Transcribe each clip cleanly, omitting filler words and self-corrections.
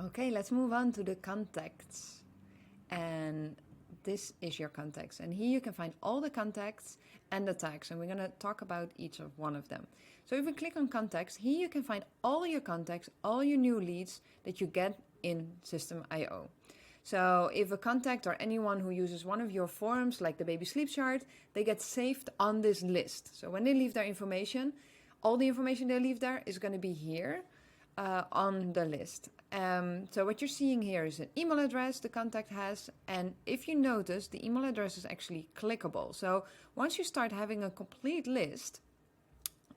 Okay, let's move on to the contacts. And this is your contacts. And here you can find all the contacts and the tags. And we're going to talk about each of one of them. So if we click on contacts, here you can find all your contacts, all your new leads that you get in System.io. So if a contact or anyone who uses one of your forums, like the baby sleep chart, they get saved on this list. So when they leave their information, all the information they leave there is going to be here on the list. So what you're seeing here is an email address the contact has. And if you notice, the email address is actually clickable. So once you start having a complete list,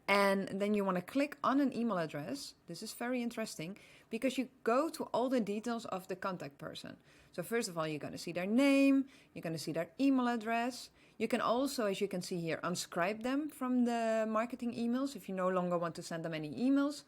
and then you want to click on an email address, this is very interesting because you go to all the details of the contact person. So first of all, you're going to see their name, you're going to see their email address. You can also, as you can see here, unscribe them from the marketing emails if you no longer want to send them any emails.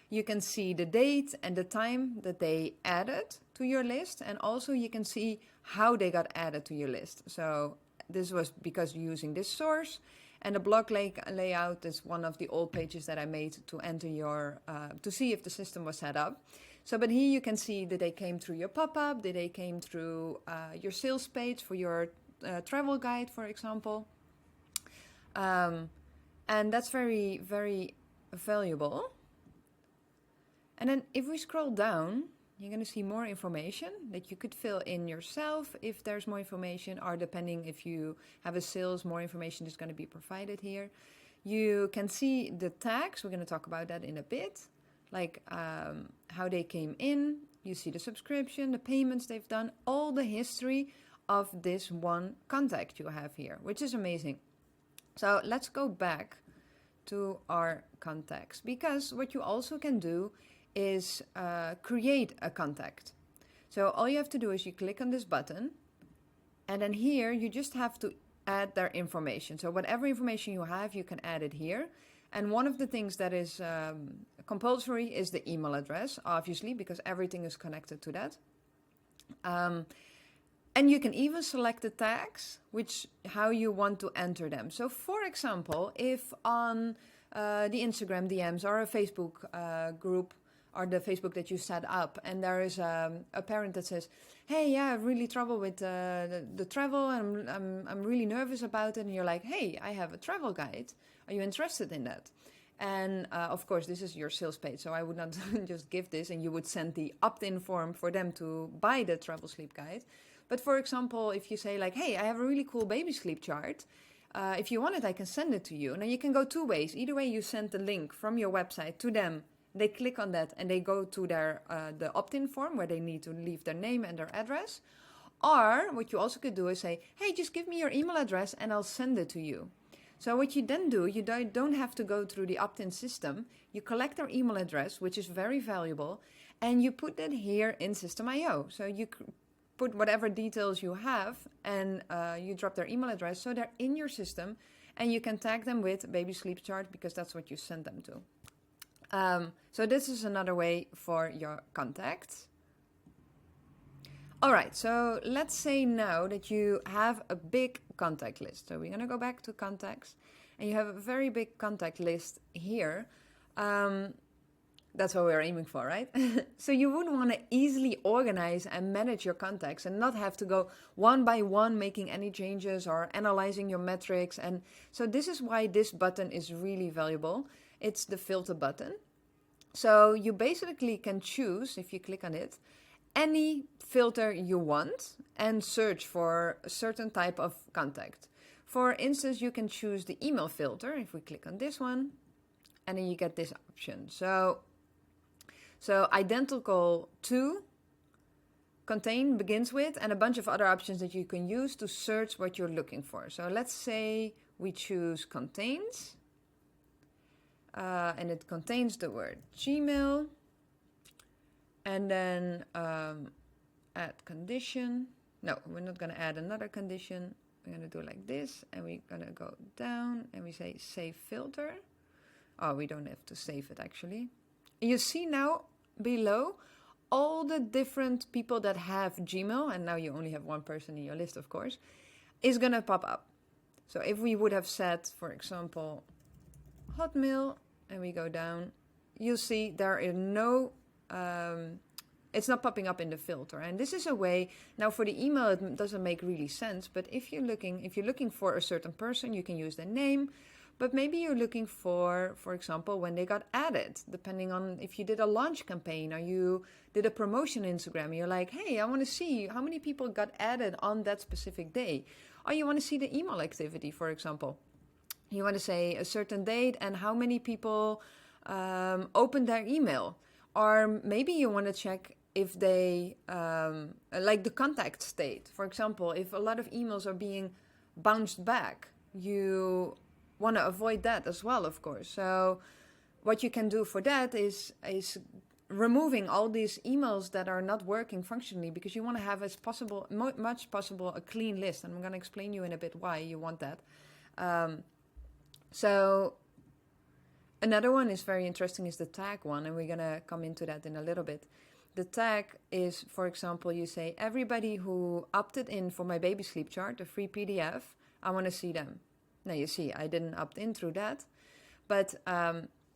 You can see the date and the time that they added to your list, and also you can see how they got added to your list. So this was because you're using this source. And the blog layout is one of the old pages that I made to enter your, to see if the system was set up. So, but here you can see that they came through your pop-up, that they came through your sales page for your travel guide, for example. And that's very, very valuable. And then if we scroll down, you're going to see more information that you could fill in yourself if there's more information, or depending if you have a sales, more information is going to be provided here. You can see the tags. We're going to talk about that in a bit, like how they came in. You see the subscription, the payments they've done, all the history of this one contact you have here, which is amazing. So let's go back to our contacts, because what you also can do is create a contact. So all you have to do is you click on this button, and then here you just have to add their information. So whatever information you have, you can add it here. And one of the things that is compulsory is the email address, obviously, because everything is connected to that. And you can even select the tags, how you want to enter them. So for example, if on the Instagram DMs or a Facebook group, or the Facebook that you set up, and there is a parent that says, hey, yeah, I have really trouble with the travel, and I'm really nervous about it, and you're like, hey, I have a travel guide, are you interested in that? And of course, this is your sales page, so I would not just give this, and you would send the opt-in form for them to buy the travel sleep guide. But for example, if you say like, hey, I have a really cool baby sleep chart, if you want it, I can send it to you. And then you can go two ways. Either way, you send the link from your website to them. They click on that and they go to their the opt-in form where they need to leave their name and their address. Or what you also could do is say, hey, just give me your email address and I'll send it to you. So what you then do, you don't have to go through the opt-in system. You collect their email address, which is very valuable, and you put that here in System.io. So you put whatever details you have and you drop their email address so they're in your system, and you can tag them with baby sleep chart because that's what you send them to. So this is another way for your contacts. All right, so let's say now that you have a big contact list. So we're going to go back to contacts, and you have a very big contact list here. That's what we're aiming for, right? So you would want to easily organize and manage your contacts and not have to go one by one making any changes or analyzing your metrics. And so this is why this button is really valuable. It's the filter button. So you basically can choose, if you click on it, any filter you want and search for a certain type of contact. For instance, you can choose the email filter if we click on this one, and then you get this option. So identical to, contain begins with, and a bunch of other options that you can use to search what you're looking for. So let's say we choose contains. And it contains the word Gmail, and then add condition. No, we're not going to add another condition. We're going to do like this, and we're going to go down and we say save filter. Oh, we don't have to save it actually. You see now below all the different people that have Gmail, and now you only have one person in your list, of course, is going to pop up. So if we would have set, for example, Hotmail, and we go down, you'll see there are no it's not popping up in the filter. And this is a way, now for the email, it doesn't make really sense, but if you're looking for a certain person, you can use their name. But maybe you're looking for example, when they got added, depending on if you did a launch campaign or you did a promotion on Instagram. You're like, hey, I want to see how many people got added on that specific day. Or you want to see the email activity, for example. You want to say a certain date and how many people opened their email. Or maybe you want to check if they, like the contact state. For example, if a lot of emails are being bounced back, you want to avoid that as well, of course. So what you can do for that is removing all these emails that are not working functionally, because you want to have as possible, much possible, a clean list. And I'm going to explain you in a bit why you want that. So another one is very interesting, is the tag one, and we're going to come into that in a little bit. The tag is, for example, you say, everybody who opted in for my baby sleep chart, a free PDF, I want to see them. Now you see, I didn't opt in through that. But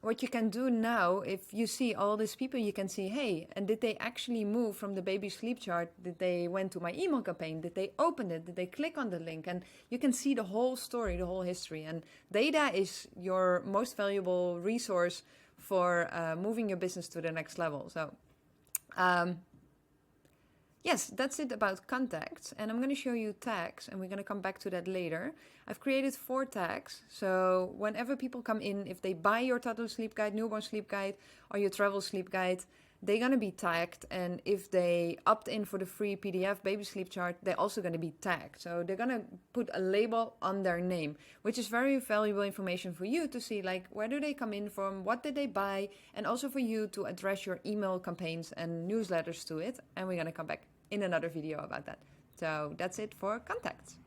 what you can do now, if you see all these people, you can see, hey, and did they actually move from the baby sleep chart? Did they went to my email campaign? Did they open it? Did they click on the link? And you can see the whole story, the whole history. And data is your most valuable resource for moving your business to the next level. So yes, that's it about contacts. And I'm going to show you tags, and we're going to come back to that later. I've created 4 tags. So whenever people come in, if they buy your toddler sleep guide, newborn sleep guide, or your travel sleep guide, they're going to be tagged. And if they opt in for the free PDF baby sleep chart, they're also going to be tagged. So they're going to put a label on their name, which is very valuable information for you to see, like, where do they come in from? What did they buy? And also for you to address your email campaigns and newsletters to it. And we're going to come back in another video about that. So that's it for contacts.